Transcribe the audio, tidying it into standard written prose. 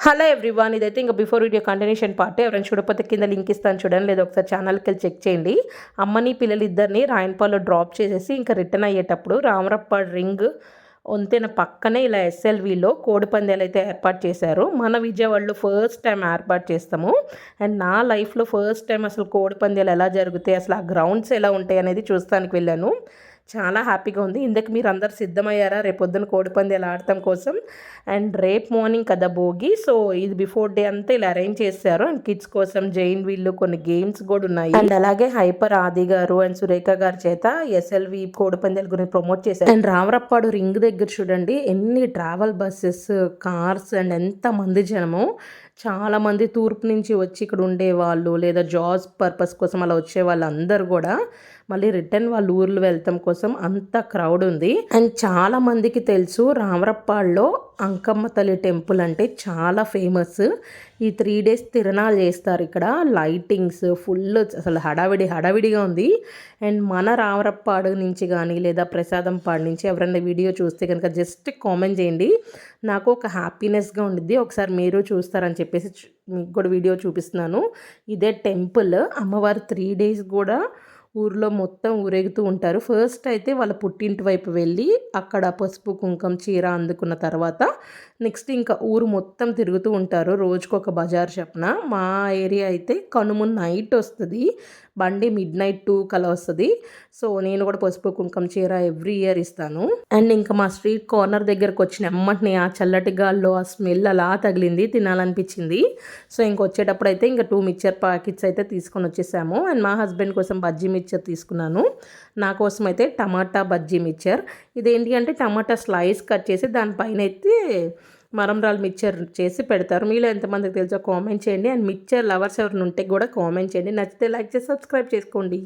Hello everyone, ఇదైతే ఇంకా before video continuation part. ఎవరైనా చూడకపోతే కింద లింక్ ఇస్తాను చూడండి, లేదా ఒకసారి ఛానల్కి వెళ్ళి చెక్ చేయండి. అమ్మని పిల్లలు ఇద్దరిని రాయన్పాల్లో డ్రాప్ చేసేసి ఇంకా రిటర్న్ అయ్యేటప్పుడు రామరప్పాడు రింగ్ వంతెన పక్కనే ఇలా ఎస్ఎల్విలో కోడిపందాలు అయితే ఏర్పాటు చేశారు. మన విజయవాడలో ఫస్ట్ టైం ఏర్పాటు చేస్తాము. అండ్ నా లైఫ్లో ఫస్ట్ టైం అసలు కోడిపందాలు ఎలా జరుగుతాయి, అసలు ఆ గ్రౌండ్స్ ఎలా ఉంటాయి అనేది చూస్తానికి వెళ్ళాను. చాలా హ్యాపీగా ఉంది. ఇందుకు మీరు అందరు సిద్ధమయ్యారా రేపొద్దున కోడిపందాలు ఆడటం కోసం? అండ్ రేపు మార్నింగ్ కదా భోగి, సో ఇది బిఫోర్ డే అంతా ఇలా అరేంజ్ చేశారు. అండ్ కిడ్స్ కోసం జైన్ వీళ్ళు కొన్ని గేమ్స్ కూడా ఉన్నాయి. అండ్ అలాగే హైపర్ ఆది గారు అండ్ సురేఖ గారి చేత ఎస్ఎల్వి కోడిపందాల గురించి ప్రమోట్ చేశారు. అండ్ రామరప్పాడు రింగ్ దగ్గర చూడండి ఎన్ని ట్రావెల్ బస్సెస్, కార్స్ అండ్ ఎంత మంది జనము. చాలామంది తూర్పు నుంచి వచ్చి ఇక్కడ ఉండేవాళ్ళు లేదా జాబ్స్ పర్పస్ కోసం అలా వచ్చే వాళ్ళందరూ కూడా మళ్ళీ రిటర్న్ వాళ్ళ ఊర్లు వెళ్తాం కోసం అంత క్రౌడ్ ఉంది. అండ్ చాలా మందికి తెలుసు రామరప్పాడులో అంకమ్మ తల్లి టెంపుల్ అంటే చాలా ఫేమస్. ఈ 3 days తిరణాలు చేస్తారు ఇక్కడ. లైటింగ్స్ ఫుల్, అసలు హడావిడిగా ఉంది. అండ్ మన రామరప్పాడు నుంచి కానీ లేదా ప్రసాదం పాడు నుంచి ఎవరైనా వీడియో చూస్తే కనుక జస్ట్ కామెంట్ చేయండి. నాకు ఒక హ్యాపీనెస్గా ఉండిద్ది. ఒకసారి మీరు చూస్తారని చెప్పేసి మీకు కూడా వీడియో చూపిస్తున్నాను. ఇదే టెంపుల్. అమ్మవారు 3 days కూడా ఊర్లో మొత్తం ఊరేగుతూ ఉంటారు. ఫస్ట్ అయితే వాళ్ళ పుట్టింటి వైపు వెళ్ళి అక్కడ పసుపు కుంకం చీర అందుకున్న తర్వాత నెక్స్ట్ ఇంకా ఊరు మొత్తం తిరుగుతూ ఉంటారు. రోజుకొక బజార్ చొప్పున. మా ఏరియా అయితే కనుమ నైట్ వస్తుంది, బండి midnight 2 కలా వస్తుంది. సో నేను కూడా పసుపు కుంకం చీర ఎవ్రీ ఇయర్ ఇస్తాను. అండ్ ఇంకా మా స్ట్రీట్ కార్నర్ దగ్గరకు వచ్చిన అమ్మటిని ఆ చల్లటి గాల్లో ఆ స్మెల్ అలా తగిలింది, తినాలనిపించింది. సో ఇంకొచ్చేటప్పుడు అయితే ఇంకా 2 మిక్చర్ ప్యాకెట్స్ అయితే తీసుకొని వచ్చేసాము. అండ్ మా హస్బెండ్ కోసం బజ్జీ మిక్చర్ తీసుకున్నాను. నా కోసం అయితే టమాటా బజ్జీ మిక్చర్. ఇదేంటి అంటే టమాటా స్లైస్ కట్ చేసి దానిపైన అయితే మరంరాలు మిక్చర్ చేసి పెడతారు. మీలో ఎంతమందికి తెలుసో కామెంట్ చేయండి. అండ్ మిక్చర్ లవర్స్ ఎవరైనా ఉంటే కూడా కామెంట్ చేయండి. నచ్చితే లైక్ చేసి సబ్స్క్రైబ్ చేసుకోండి.